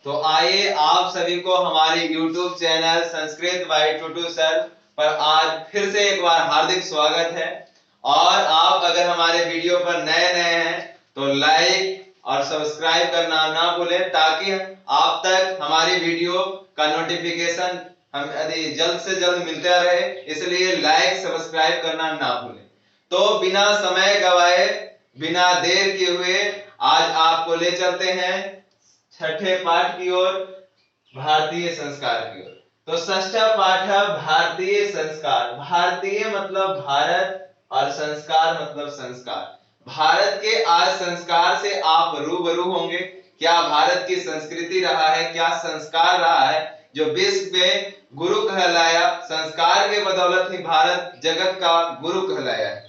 तो आइए आप सभी को हमारे YouTube channel Sanskrit by Tutu sir पर आज फिर से एक बार हार्दिक स्वागत है। और आप अगर हमारे वीडियो पर नए हैं तो लाइक और सब्सक्राइब करना ना भूलें, ताकि आप तक हमारी वीडियो का नोटिफिकेशन हम यदि जल्द से जल्द मिलता रहे, इसलिए लाइक सब्सक्राइब करना ना भूलें। तो बिना समय गवाए, बिना देर किए हुए आज आपको ले चलते हैं छठे पाठ की ओर, भारतीय संस्कार की ओर। तो षष्ठा पाठ है भारतीय संस्कार। भारतीय मतलब भारत और संस्कार मतलब संस्कार। भारत के आज संस्कार से आप रूबरू होंगे। क्या भारत की संस्कृति रहा है, क्या संस्कार रहा है जो विश्व में गुरु कहलाया। संस्कार के बदौलत ही भारत जगत का गुरु कहलाया है।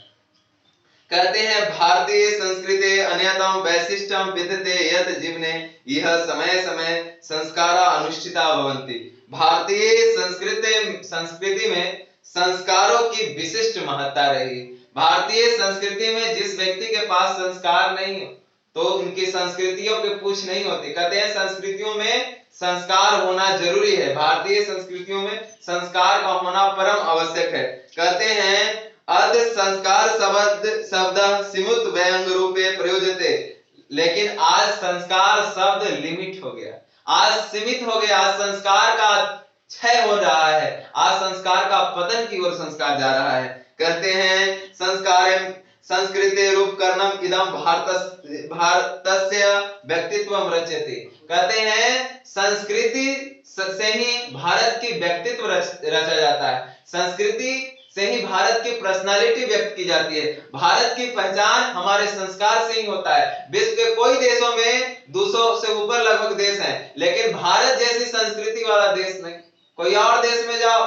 कहते हैं भारतीय संस्कृति अन्यतम वैशिष्ट्यम विद्यते यत् जीवने यह समय समय संस्कारा अनुष्ठिता भवन्ति। भारतीय संस्कृति में संस्कारों की विशिष्ट महत्ता रही। भारतीय संस्कृति में जिस व्यक्ति के पास संस्कार नहीं हो तो उनकी संस्कृतियों की पूछ नहीं होती। कहते हैं संस्कृतियों में संस्कार होना जरूरी है। भारतीय संस्कृतियों में संस्कार का होना परम आवश्यक है। कहते हैं अद संस्कार शब्द सीमित व्यंग रूपे प्रयोज्यते, लेकिन आज संस्कार शब्द लिमिट हो गया, आज सीमित हो गया। आज संस्कार का क्षय हो रहा है, आज संस्कार का पतन की ओर संस्कार जा रहा है। कहते हैं संस्कार संस्कृते रूपकरणम इदम भारतस्य व्यक्तित्वम रचयते। कहते हैं संस्कृति से ही भारत की व्यक्तित्व रचा जाता है। संस्कृति से ही भारत की पर्सनालिटी व्यक्त की जाती है। भारत की पहचान हमारे संस्कार से ही होता है। विश्व के कोई देशों में 200 से ऊपर लगभग देश हैं, लेकिन भारत जैसी संस्कृति वाला देश नहीं। कोई और देश में जाओ,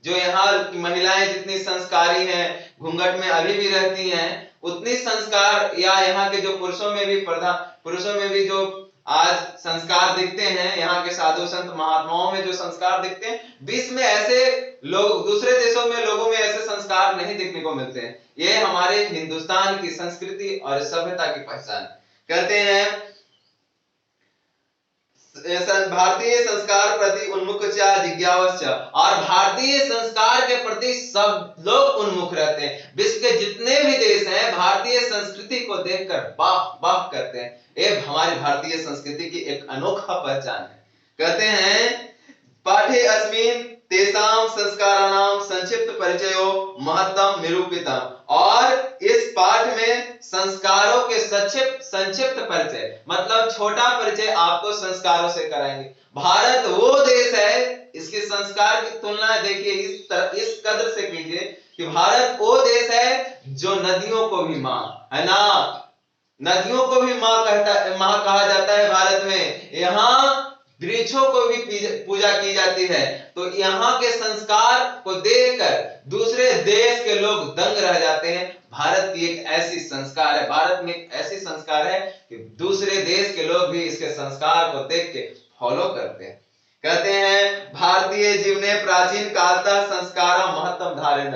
जो यहाँ की महिलाएं जितनी संस्कारी हैं, घूंघट में अभी भी रहती हैं, उतनी संस्कार या यहाँ के जो पुरुषों में भी जो आज संस्कार दिखते हैं, यहाँ के साधु संत महात्माओं में जो संस्कार दिखते हैं, विश्व में ऐसे लोग, दूसरे देशों में लोगों में ऐसे संस्कार नहीं दिखने को मिलते हैं। ये हमारे हिंदुस्तान की संस्कृति और सभ्यता की पहचान। कहते हैं भारतीय संस्कार प्रति उन्मुख जिज्ञावश्च, और भारतीय संस्कार के प्रति सब लोग उन्मुख रहते हैं। विश्व के जितने भी देश हैं भारतीय संस्कृति को देखकर वाह वाह करते हैं। ये हमारी भारतीय संस्कृति की एक अनोखा पहचान है। कहते हैं पाठे अस्मिन् तेषां संस्काराणां संक्षिप्त परिचयो महत्तम निरूपितम्, और इस पाठ में संस्कारों के संक्षिप्त परिचय मतलब छोटा परिचय आपको संस्कारों से कराएंगे। भारत वो देश है, इसके संस्कार की तुलना देखिए इस कदर से कीजिए कि भारत वो देश है जो नदियों को भी मां है ना, नदियों को भी मां कहा जाता है। भारत में यहाँ वृक्षों को भी पूजा की जाती है। तो यहाँ के संस्कार को देखकर दूसरे देश के लोग दंग रह जाते हैं। भारत की एक ऐसी संस्कार है, भारत में एक ऐसी संस्कार है कि दूसरे देश के लोग भी इसके संस्कार को देख के फॉलो करते हैं। कहते हैं भारतीय जीवने प्राचीन कालतः संस्कार महत्तम धारेण।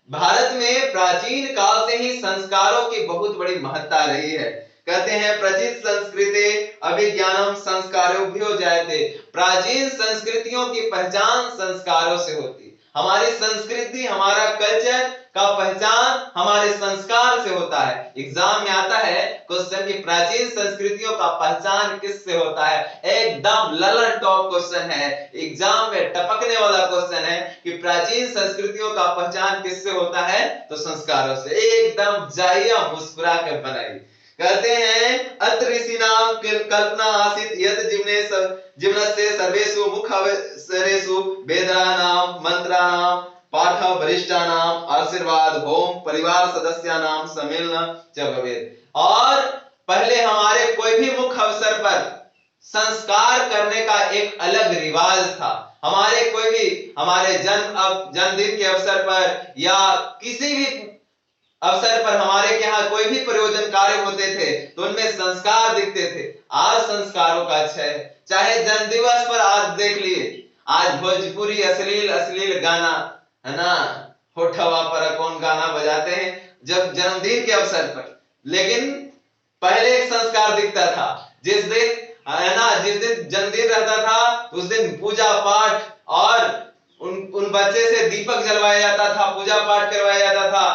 भारत में प्राचीन काल से ही संस्कारों की बहुत बड़ी महत्ता रही है। कहते हैं प्राचीन संस्कृति अभिज्ञानम संस्कारोभ्यो जायते। प्राचीन संस्कृतियों की पहचान संस्कारों से होती। हमारी संस्कृति, हमारा कल्चर का पहचान हमारे संस्कार से होता है। एग्जाम में आता है क्वेश्चन की प्राचीन संस्कृतियों का पहचान किससे होता है। एकदम ललन टॉप क्वेश्चन है, एग्जाम में टपकने वाला क्वेश्चन है कि प्राचीन संस्कृतियों का पहचान किससे होता है, तो संस्कारों से। एकदम जाइए मुस्कुरा कर बनाइए। कहते हैं अत्र ऋषीणां कल्पना आसीत् यत् जीवनस्य सर्वेषु मुख्यावसरेषु वेदानां मंत्राणां पाठ वरिष्ठानां आशीर्वाद होम परिवार सदस्यानां सम्मेलन च भवेत्। और पहले हमारे कोई भी मुख्य अवसर पर संस्कार करने का एक अलग रिवाज था। हमारे जन्मदिन के अवसर पर या किसी भी अवसर पर हमारे यहाँ कोई भी प्रयोजन कार्य होते थे तो उनमें संस्कार दिखते थे। आज संस्कारों का क्षय। चाहे जन्म दिवस पर आज देख लिए, आज भोजपुरी अश्लील गाना है ना, होठवा पर कौन गाना बजाते हैं जब जन्मदिन के अवसर पर। लेकिन पहले एक संस्कार दिखता था, जिस जिस दिन जन्मदिन रहता था उस दिन पूजा पाठ और उन बच्चे से दीपक जलवाया जाता था, पूजा पाठ करवाया जाता था,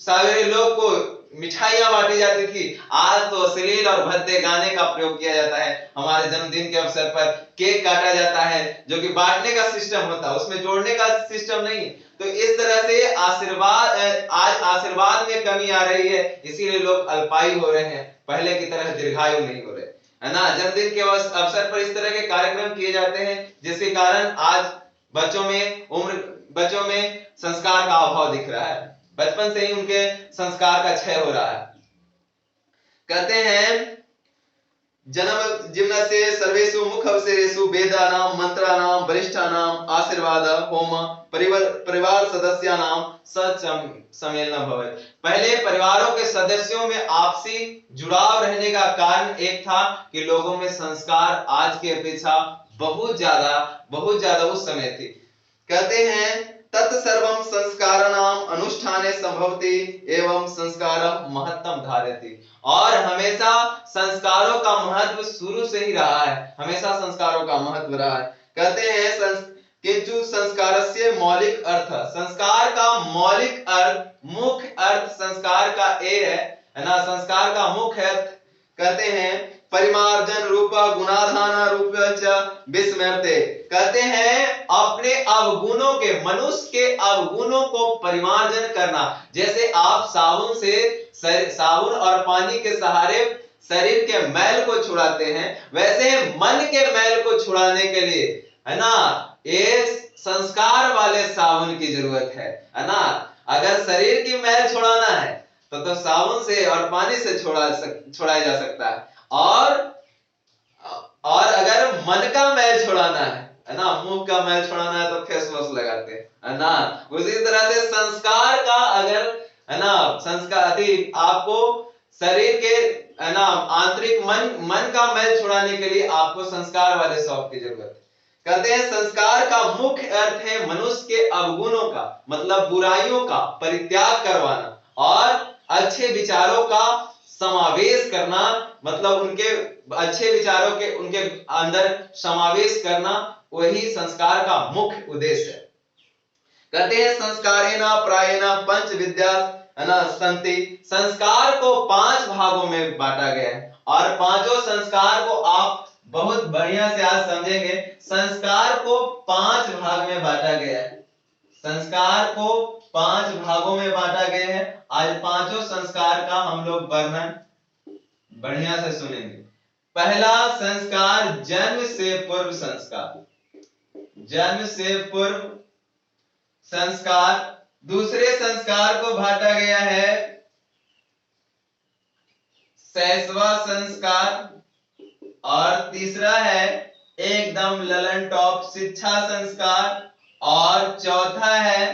सारे लोग को मिठाइयां बांटी जाती थी। आज तो अश्लील और भद्दे गाने का प्रयोग किया जाता है। हमारे जन्मदिन के अवसर पर केक काटा जाता है जो कि बांटने का सिस्टम होता है, उसमें जोड़ने का सिस्टम नहीं। तो इस तरह से आज आशीर्वाद में कमी आ रही है, इसीलिए लोग अल्पायु हो रहे हैं, पहले की तरह दीर्घायु नहीं हो रहे, है ना। जन्मदिन के अवसर पर इस तरह के कार्यक्रम किए जाते हैं जिसके कारण आज बच्चों में संस्कार का अभाव दिख रहा है, बचपन से ही उनके संस्कार का क्षय हो रहा है। कहते हैं जन्म जिम्नस्य सर्वेषु मुख अवसरेषु वेदानां मंत्राणां वरिष्ठानां आशीर्वाद होम परिवार सदस्यानां सम्मेलनं भवेत्। पहले परिवारों के सदस्यों में आपसी जुड़ाव रहने का कारण एक था कि लोगों में संस्कार आज की अपेक्षा बहुत ज्यादा उस समय थी। कहते हैं तत्सर्वं संस्काराणाम अनुष्ठाने संभवति एवं संस्कार महत्तम धारयति। और हमेशा संस्कारों का महत्व शुरू से ही रहा है, हमेशा संस्कारों का महत्व रहा है। कहते हैं किंतु संस्कारस्य मौलिक अर्थ, संस्कार का मौलिक अर्थ, मुख्य अर्थ संस्कार का ये है ना, संस्कार का मुख्य अर्थ कहते हैं परिमार्जन रूप गुणाधान रूप विस्मृते। कहते हैं अपने अवगुणों के, मनुष्य के अवगुणों को परिमार्जन करना। जैसे आप साबुन और पानी के सहारे शरीर के मैल को छुड़ाते हैं, वैसे मन के मैल को छुड़ाने के लिए, है ना, ये संस्कार वाले साबुन की जरूरत है ना। अगर शरीर की मैल छुड़ाना है तो साबुन से और पानी से छुड़ाया जा सकता है, और अगर मन का मैल छुड़ाना है ना, मुंह का मैल छुड़ाना है तो फेस वॉश लगाते हैं, है ना। उसी तरह से संस्कार का अगर, है ना, संस्कार आपको शरीर के, है ना, आंतरिक मन का मैल छुड़ाने के लिए आपको संस्कार वाले शौक की जरूरत है। कहते हैं संस्कार का मुख्य अर्थ है मनुष्य के अवगुणों का, मतलब बुराइयों का परित्याग करवाना और अच्छे विचारों का समावेश करना, मतलब उनके अच्छे विचारों के उनके अंदर समावेश करना, वही संस्कार का मुख्य उद्देश्य है। कहते हैं संस्कारेण प्रायेण पंच विद्या संति। संस्कार को 5 भागों में बांटा गया है और पांचों संस्कार को आप बहुत बढ़िया से आज समझेंगे। संस्कार को 5 भाग में बांटा गया है, संस्कार को 5 भागों में बांटा गया है। आज पांचों संस्कार का हम लोग वर्णन बढ़िया से सुनेंगे। पहला संस्कार जन्म से पूर्व संस्कार, जन्म से पूर्व संस्कार। दूसरे संस्कार को बांटा गया है शैशवा संस्कार, और तीसरा है एकदम ललन टॉप शिक्षा संस्कार, और चौथा है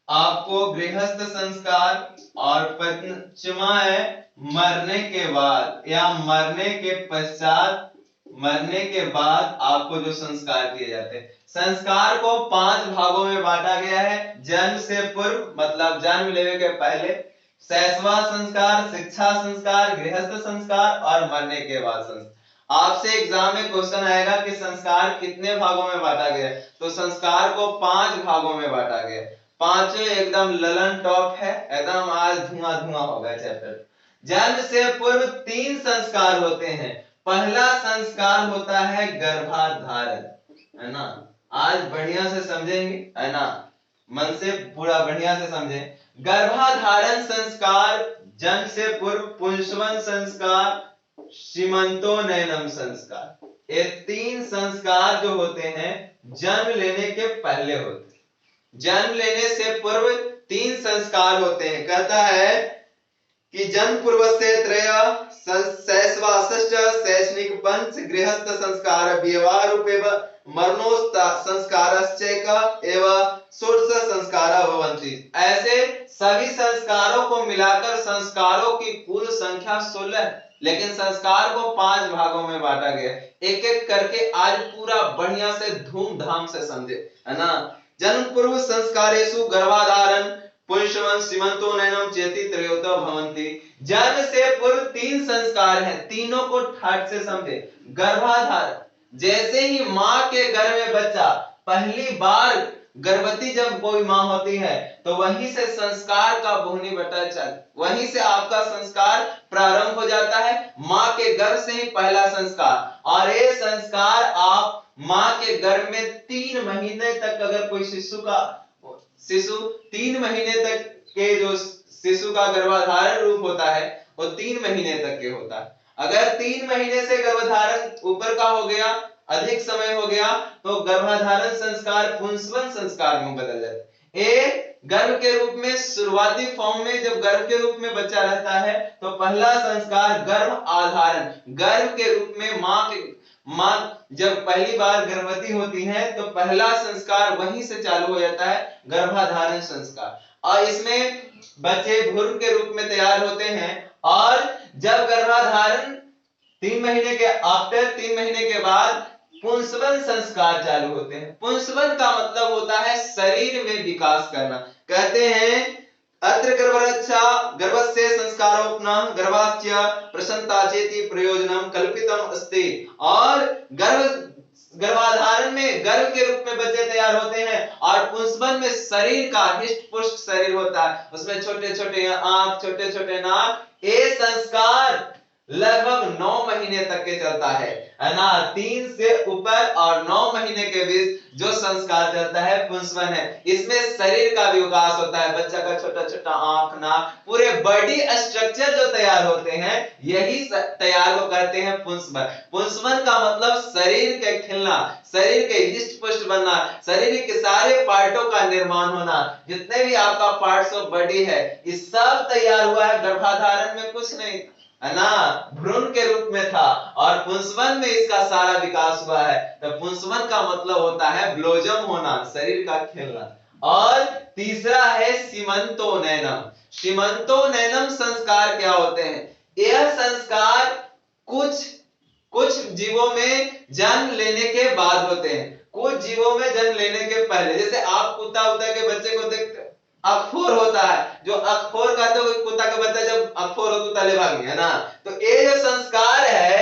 आपको गृहस्थ संस्कार, और पंचमा है मरने के बाद या मरने के पश्चात, मरने के बाद आपको जो संस्कार किए जाते हैं। संस्कार को 5 भागों में बांटा गया है। जन्म से पूर्व मतलब जन्म लेने के पहले, शैशवा संस्कार, शिक्षा संस्कार, गृहस्थ संस्कार और मरने के बाद संस्कार। आपसे एग्जाम में क्वेश्चन आएगा कि संस्कार कितने भागों में बांटा गया, तो संस्कार को 5 भागों में बांटा गया। पांचों एकदम ललन टॉप है, एकदम आज धुआं होगा चैप्टर। जन्म से पूर्व 3 संस्कार होते हैं। पहला संस्कार होता है गर्भाधारण, है ना। आज बढ़िया से समझेंगे, है ना, मन से पूरा बढ़िया से समझें। गर्भाधारण संस्कार, जन्म से पूर्व पुंसवन संस्कार, सीमंतोनयनम संस्कार, ये 3 संस्कार जो होते हैं जन्म लेने के पहले होते हैं। जन्म लेने से पूर्व 3 संस्कार होते हैं। कहता है कि जन्म पूर्व से त्रय शैशवा षष्ठ शैक्षणिक पंच गृहस्थ संस्कार व्यवहार रूपे मरणोस्त संस्कारश्चैक एवं षोडश संस्कार भवन्ति। ऐसे सभी संस्कारों को मिलाकर संस्कारों की कुल संख्या 16 है, लेकिन संस्कार को 5 भागों में बांटा गया। एक एक करके आज पूरा बढ़िया से धूमधाम से समझे, है ना। जन्म पूर्व संस्कारेषु गर्भाधारण पुंसवन सीमंतो नयनम चेति त्रयोतो भवन्ति। जन्म से पूर्व 3 संस्कार हैं, तीनों को ठाट से समझे। गर्भाधारण, जैसे ही मां के गर्भ में बच्चा पहली बार गर्भवती जब कोई मां होती है तो वहीं से संस्कार का बोहनी बटा चल, वहीं से आपका संस्कार प्रारंभ हो जाता है। मां के गर्भ से ही पहला संस्कार, और ये संस्कार आप मां के गर्भ में 3 महीने तक, अगर कोई शिशु 3 महीने तक के जो शिशु का गर्भाधारण रूप होता है वो 3 महीने तक के होता है। अगर 3 महीने से गर्भाधारण ऊपर का हो गया, अधिक समय हो गया, तो गर्भाधारण संस्कार पुंसवन संस्कार में बदल जाता है। एक गर्भ के रूप में शुरुआती फॉर्म में जब गर्भ के रूप में बच्चा रहता है तो पहला संस्कार गर्भ आधारण, गर्भ के रूप में मां जब पहली बार गर्भवती होती है तो पहला संस्कार वहीं से चालू हो जाता है, गर्भाधारण संस्कार। और इसमें बच्चे भ्रूण के रूप में तैयार होते हैं, और जब गर्भाधारण 3 महीने के बाद पुंसवन संस्कार चालू होते हैं। पुंसवन का मतलब होता है शरीर में विकास करना। कहते हैं अत्र गर्भरक्षा गर्भस्य संस्कारोपनः गर्भास्य प्रसन्नता चेति प्रयोजनम कल्पितम अस्ति। और गर्भाधारण में गर्भ के रूप में बच्चे तैयार होते हैं, और पुंसवन में शरीर का हिष्ट पुष्ट शरीर होता है, उसमें छोटे छोटे आंख, छोटे छोटे नाक। ये संस्कार लगभग 9 महीने तक के चलता है ना। 3 से ऊपर और 9 महीने के बीच जो संस्कार चलता है पुंसवन है। इसमें शरीर का विकास होता है, बच्चा का छोटा छोटा आंख, नाक, पूरे बॉडी स्ट्रक्चर जो तैयार होते हैं, यही तैयार वो करते हैं पुंसवन। पुंसवन का मतलब शरीर के खिलना, शरीर के हिष्ट पुष्ट बनना, शरीर के सारे पार्टों का निर्माण होना। जितने भी आपका पार्ट्स ऑफ बॉडी है, ये सब तैयार हुआ है। गर्भाधारण में कुछ नहीं है ना, भ्रूण के रूप में था, और पुंसवन में इसका सारा विकास हुआ है। तो पुंसवन का मतलब होता है ब्लोजम होना, शरीर का खिलना। और तीसरा है सीमंतो नैनम। सीमंतो नैनम संस्कार क्या होते हैं? यह संस्कार कुछ जीवों में जन्म लेने के बाद होते हैं, कुछ जीवों में जन्म लेने के पहले। जैसे आप कुत्ता के बच्चे को देखते, अखोर होता है, जो अखोर का तो कुत्ता का बच्चा जब अखोर हो तो तले भागी, है ना। तो ये जो संस्कार है,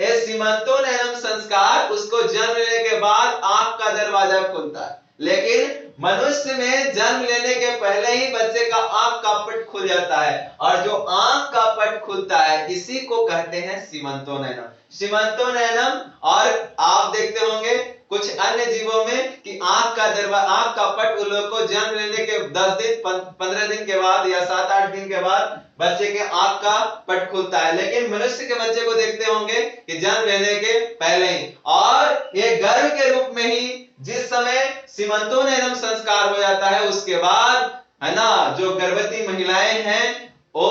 ये सीमंतो नैनम संस्कार, उसको जन्म लेने के बाद आंख का दरवाजा खुलता है। लेकिन मनुष्य में जन्म लेने के पहले ही बच्चे का आंख का पट खुल जाता है, और जो आंख का पट खुलता है इसी को कहते हैं सीमंतो नैनम। सीमंतो नैनम। और आप देखते होंगे कुछ अन्य जीवों में कि आंख का पट उन लोगों को जन्म लेने के 10 दिन 15 दिन के बाद या 7-8 दिन के बाद बच्चे के आंख का पट खुलता है। लेकिन मनुष्य के बच्चे को देखते होंगे कि जन्म लेने के पहले ही, और ये गर्भ के रूप में ही जिस समय सीमंतो नैनम संस्कार हो जाता है, उसके बाद, है ना, जो गर्भवती महिलाएं हैं वो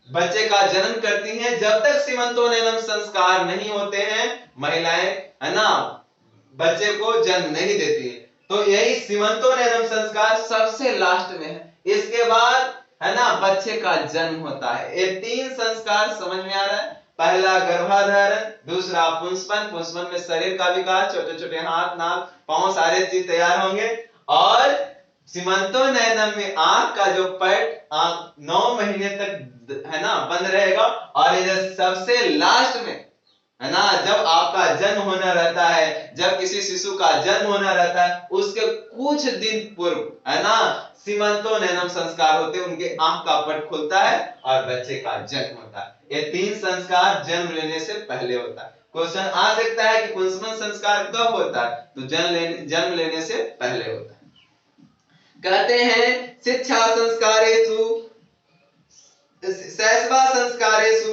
बच्चे का जन्म करती हैं। जब तक सीमंतो नैनम संस्कार नहीं होते हैं, महिलाएं, है ना, बच्चे को जन्म नहीं देती है। तो यही सीमंतो नैनम संस्कार सबसे लास्ट में है। इसके बाद, है ना, बच्चे का जन्म होता है। ये 3 संस्कार समझ में आ रहा है? पहला गर्भाधारण, दूसरा पुंसवन, पुंसवन में शरीर का विकास, छोटे छोटे हाथ, नाक, पांव, सारे चीज तैयार होंगे। और सीमंतो नैनम में आंख का जो पट 9 महीने तक, है ना, बंद रहेगा। और ये सबसे लास्ट में, है ना, जब आपका जन्म होना रहता है, जब किसी शिशु का जन्म होना रहता है, उसके कुछ दिन पूर्व, है ना, सीमंतो नैनम संस्कार होते हैं, उनके आंख का पट खुलता है और बच्चे का जन्म होता है। ये 3 संस्कार जन्म लेने से पहले होता है। क्वेश्चन आ सकता है कि पुंसवन संस्कार कब होता है? तो जन्म लेने से पहले होता है। कहते हैं शिक्षा संस्कारेषु शैशवा संस्कारेषु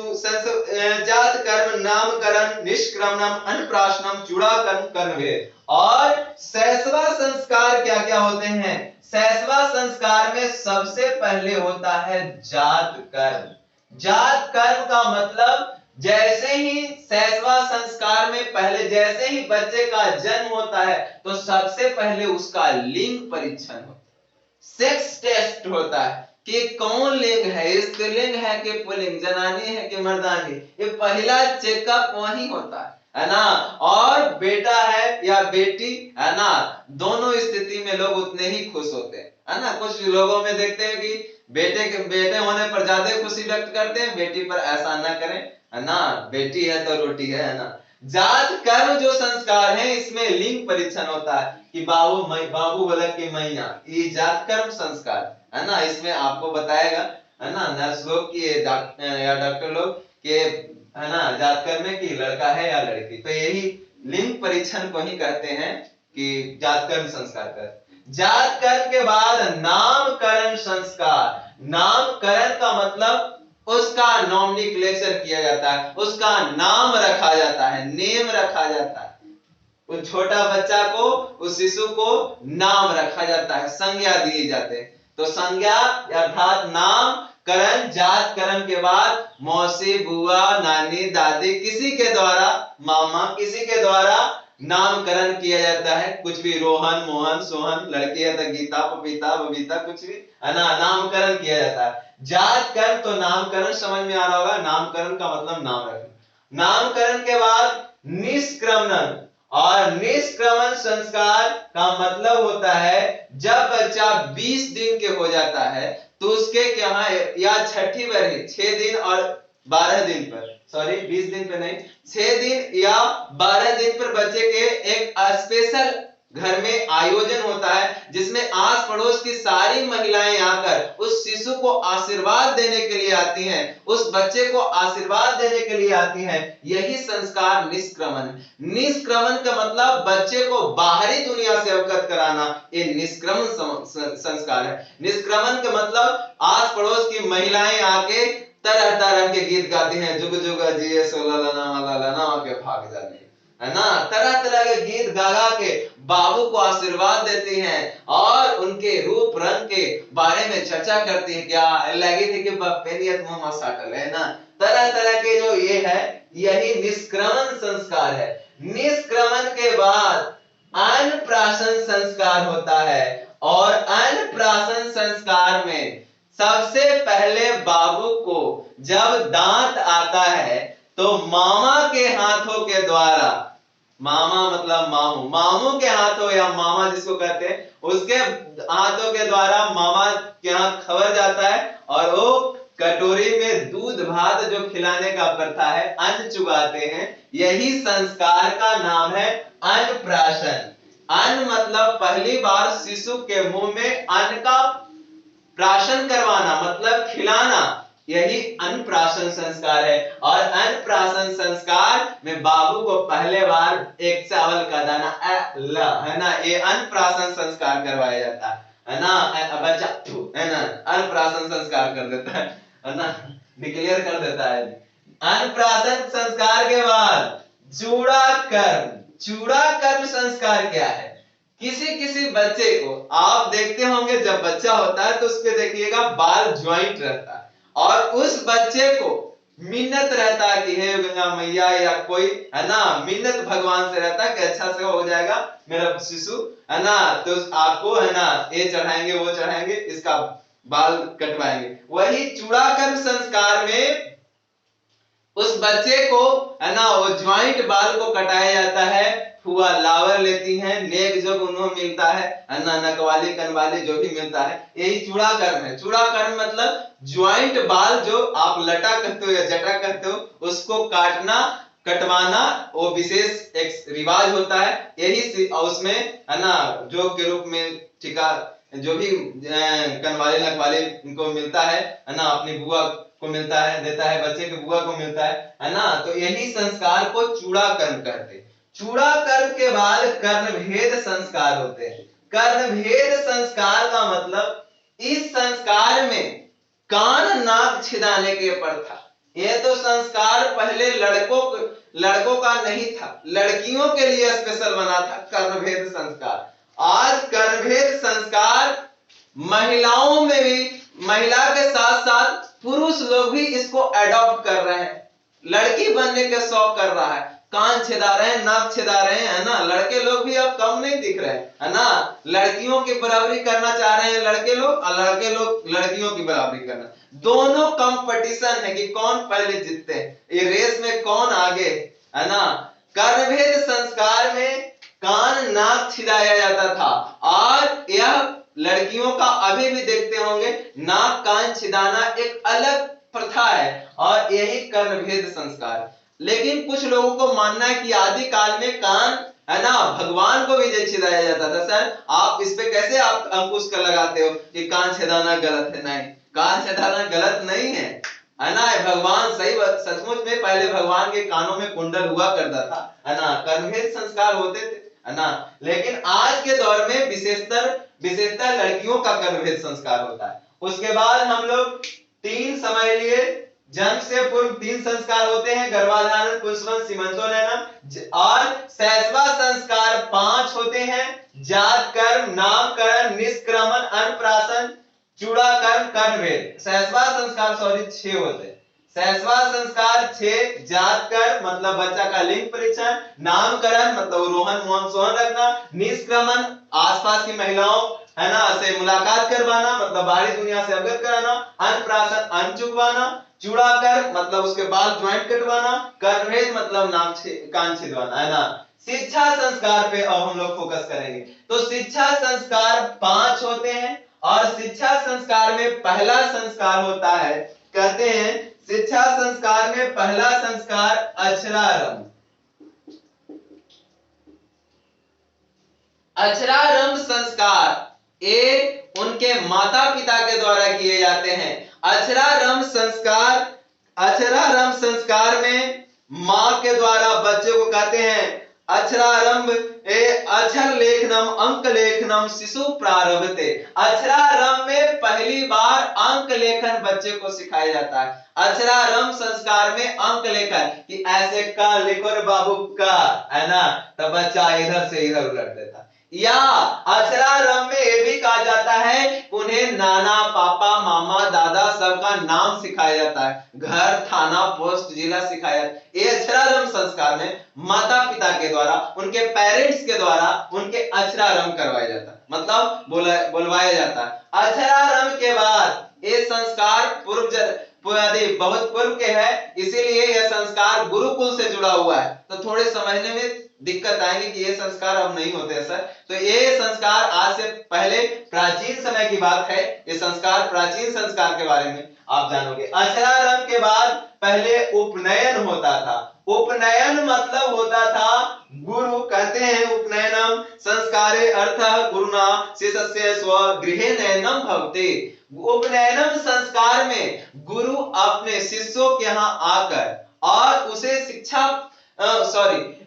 जात कर्म नामकरण निष्क्रमणम अन्नप्राशनम चूड़ाकर्म कर्मभेद। और शैशवा संस्कार क्या क्या होते हैं? शैशवा संस्कार में सबसे पहले होता है जात कर्म। जात कर्म का मतलब जैसे ही शैशवा संस्कार में पहले जैसे ही बच्चे का जन्म होता है तो सबसे पहले उसका लिंग परीक्षण होता है, सेक्स टेस्ट होता है कि कौन लिंग है, स्त्रीलिंग है कि पुल्लिंग, जनानी है कि मर्दानी। ये पहला चेकअप वही होता है ना। और बेटा है या बेटी, है ना, दोनों स्थिति में लोग उतने ही खुश होते हैं, है ना। कुछ लोगों में देखते हैं कि बेटे होने पर ज्यादा खुशी व्यक्त करते हैं, बेटी पर ऐसा ना करें, है ना। बेटी है तो रोटी है ना। जात कर्म जो संस्कार है इसमें लिंग परीक्षण होता है कि बाबू बोला कि मैया, ये जात कर्म संस्कार है ना। इसमें आपको बताएगा, है ना, नर्स लोग की या डॉक्टर लोग के, है ना, जात कर्म में कि लड़का है या लड़की। तो यही लिंग परीक्षण को ही कहते हैं कि जात कर्म संस्कार कर। जात कर्म के बाद नामकरण संस्कार। नामकरण का मतलब उसका नॉमिनिक्लेचर किया जाता है, उसका नाम रखा जाता है, नेम रखा जाता है। उस छोटा बच्चा को, उस शिशु को नाम रखा जाता है, संज्ञा दिए जाते हैं। तो संज्ञा अर्थात नाम करण, जात कर्म के बाद मौसी, बुआ, नानी, दादी, किसी के द्वारा, मामा, किसी के द्वारा नामकरण किया जाता है। कुछ भी, रोहन, मोहन, सोहन, लड़की है तो गीता, पपीता, बबीता, कुछ भी, है ना, नामकरण किया जाता है। जात कर्म तो नामकरण समझ में आ रहा होगा, नामकरण का मतलब नाम रखना। नामकरण के बाद निष्क्रमण, और निष्क्रमण संस्कार का मतलब होता है जब बच्चा 20 दिन के हो जाता है तो उसके क्या, या छठी बारी 6 दिन और 12 दिन पर, सॉरी 20 दिन पे नहीं, 6 दिन या 12 दिन पर बच्चे के एक स्पेशल घर में आयोजन होता है जिसमें आस पड़ोस की सारी महिलाएं आकर उस शिशु को आशीर्वाद देने के लिए आती हैं, उस बच्चे को आशीर्वाद देने के लिए आती हैं। यही संस्कार निष्क्रमण। निष्क्रमण का मतलब बच्चे को बाहरी दुनिया से अवगत कराना, ये निष्क्रमण संस्कार है। निष्क्रमण का मतलब आस पड़ोस की महिलाएं आके तरह तरह के गीत गाती हैं, जुग जुग जिए सो ललना के भाग जाने, है ना। तरह तरह के गीत गा गा के बाबू को आशीर्वाद देती हैं और उनके रूप रंग के बारे में चर्चा करती है। क्या लगी थी कि बपेनियत मुंह साटल, है ना। तरह तरह के जो ये है, यही निष्क्रमण संस्कार है। निष्क्रमण के बाद अन्नप्राशन संस्कार होता है, और अन्नप्राशन संस्कार में सबसे पहले बाबू को जब दांत आता है तो मामा के हाथों के द्वारा, मामा मतलब मामू, मामू के हाथों या मामा जिसको कहते हैं, उसके हाथों के द्वारा मामा के यहाँ खबर जाता है और वो कटोरी में दूध भात जो खिलाने का प्रथा है, अन्न चुगाते हैं। यही संस्कार का नाम है अन्नप्राशन। अन्न मतलब पहली बार शिशु के मुंह में अन्न का प्राशन करवाना, मतलब खिलाना, यही अन्नप्राशन संस्कार है। और अन्नप्राशन संस्कार में बाबू को पहले बार एक चावल का दाना, है ना, ये अन्नप्राशन संस्कार करवाया जाता है ना। बच्चा, है ना, अन्नप्राशन संस्कार कर देता है ना, डिक्लेयर कर देता है। अन्नप्राशन संस्कार के बाद चूड़ा कर्म। चूड़ा कर्म संस्कार क्या है? किसी किसी बच्चे को आप देखते होंगे, जब बच्चा होता है तो उसके देखिएगा बाल ज्वाइंट रहता है, और उस बच्चे को मिन्नत रहता है कि हे गंगा मैया, या कोई, है ना, मिन्नत भगवान से रहता है कि अच्छा से हो जाएगा मेरा शिशु, है ना, तो आपको, है ना, ये चढ़ाएंगे वो चढ़ाएंगे, इसका बाल कटवाएंगे। वही चूड़ा कर्म संस्कार में उस बच्चे को, है ना, वो ज्वाइंट बाल को कटाया जाता है। फुआ लावर लेती हैं, नेक जो उन्हें मिलता है ना, नकवाली कनवाली जो भी मिलता है, यही चूड़ा कर्म है। चूड़ा कर्म मतलब ज्वाइंट बाल जो आप लटा कहते हो या जटा कहते हो, उसको काटना, कटवाना, वो विशेष एक रिवाज होता है। यही उसमें, है ना, जोग के रूप में टिका जो भी कनवाली नकवाली इनको मिलता है ना, अपनी बुआ को मिलता है, देता है, बच्चे के बुआ को मिलता है ना। तो यही संस्कार को चूड़ा कर्म कहते हैं। चूड़ा कर्म के बाद कर्णभेद संस्कार होते हैं। कर्णभेद संस्कार का मतलब इस संस्कार में कान नाक छिदाने की प्रथा। यह तो संस्कार पहले लड़कों का नहीं था, लड़कियों के लिए स्पेशल बना था कर्णभेद संस्कार। आज कर्णभेद संस्कार महिलाओं में भी, महिला के साथ साथ पुरुष लोग भी इसको अडॉप्ट कर रहे हैं। लड़की बनने के शौक कर रहा है, कान छेदा रहे हैं, नाक छेदा रहे हैं, है ना। लड़के लोग भी अब कम नहीं दिख रहे, है ना। लड़कियों की बराबरी करना चाह रहे हैं लड़के लोग, और लड़के लोग लड़कियों की बराबरी करना। दोनों कंपटीशन है कि कौन पहले जीतते हैं, ये रेस में कौन आगे, है ना। कर्णभेद संस्कार में कान नाक छिदाया जाता था, और यह लड़कियों का अभी भी देखते होंगे नाक कान छिदाना एक अलग प्रथा है और यही कर्णभेद संस्कार। लेकिन कुछ लोगों को मानना है कि आदि काल में कान है ना भगवान को भी छिदाया जाता था। सर आप इस पे कैसे आप अंकुश कर लगाते हो कि कान छिदाना गलत है? नहीं, कान छिदाना गलत नहीं है ना। भगवान सही सचमुच में पहले भगवान के कानों में कुंडल हुआ करता था है ना, कर्णभेद संस्कार होते थे है ना। लेकिन आज के दौर में विशेषतर लड़कियों का कर्णभेद संस्कार होता है। उसके बाद हम लोग 3 समझ लिए, जन्म से पूर्व 3 संस्कार होते हैं, गर्भाधारण, पुंसवन, सीमंतोन्नयनम, और शैशवा संस्कार 5 होते हैं, जात कर्म, नामकरण, निष्क्रमण, अन्नप्राशन, चूड़ाकर्म, कर्णभेद। शैशवा संस्कार 6 होते हैं। शैशवा संस्कार 6, जात कर्म मतलब बच्चा का लिंग परीक्षण, नामकरण मतलब रोहन मोहन सोहन रखना, निष्क्रमण आसपास की महिलाओं है ना से मुलाकात करवाना मतलब बाहरी दुनिया से अवगत कराना, अन्नप्राशन अन्न चुगवाना, चूड़ाकर्म मतलब उसके बाल ज्वाइंट कटवाना, कर्णभेद मतलब नाक कान छिदवाना है ना। शिक्षा संस्कार पे अब हम लोग फोकस करेंगे। तो शिक्षा संस्कार 5 होते हैं और शिक्षा संस्कार में पहला संस्कार होता है, कहते हैं शिक्षा संस्कार में पहला संस्कार अक्षरारंभ। अक्षरारंभ संस्कार ये उनके माता पिता के द्वारा किए जाते हैं। अक्षरारंभ संस्कार में मां के द्वारा बच्चे को कहते हैं अक्षरारंभ अक्षर लेखनम अंक लेखनम शिशु प्रारंभते। अक्षरारंभ में पहली बार अंक लेखन बच्चे को सिखाया जाता है। अक्षरारंभ संस्कार में अंक लेखन कि ऐसे का लिखो रे बाबू का है ना, तब बच्चा इधर से इधर उलट देता। या अक्षरारंभ में यह भी कहा जाता है उन्हें नाना पापा मामा दादा सबका नाम सिखाया जाता है, घर थाना पोस्ट जिला सिखाया जाता है। ये अक्षरारंभ संस्कार में माता पिता के द्वारा उनके पेरेंट्स के द्वारा उनके अक्षरारंभ करवाया जाता है, मतलब बुलवाया जाता है। अक्षरारंभ के बाद ये संस्कार बहुत पूर्व के है, इसीलिए यह संस्कार गुरुकुल से जुड़ा हुआ है। तो थोड़े समझने में दिक्कत आएगी कि ये संस्कार अब नहीं होते सर। तो ये संस्कार आज से पहले प्राचीन समय की बात है। ये संस्कार प्राचीन संस्कार के बारे में आप जानोगे। अक्षरारंभ के बाद पहले उपनयन होता था। उपनयन मतलब होता था गुरु, कहते हैं उपनयनम संस्कारे अर्थः गुरुना शिष्यस्य स्वगृहे नयनम भवति। उपनयनम संस्कार में गुरु अपने शिष्यों के यहाँ आकर और उसे शिक्षा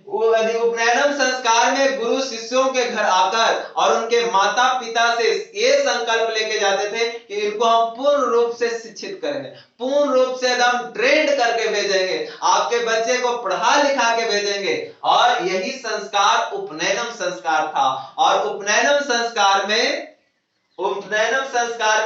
उपनयनम संस्कार में गुरु शिष्यों के घर आकर और उनके माता पिता से ये संकल्प लेके जाते थे कि इनको हम पूर्ण रूप से शिक्षित करेंगे, पूर्ण रूप से एकदम ट्रेंड करके भेजेंगे, आपके बच्चे को पढ़ा लिखा के भेजेंगे। और यही संस्कार उपनयनम संस्कार था। और उपनयनम संस्कार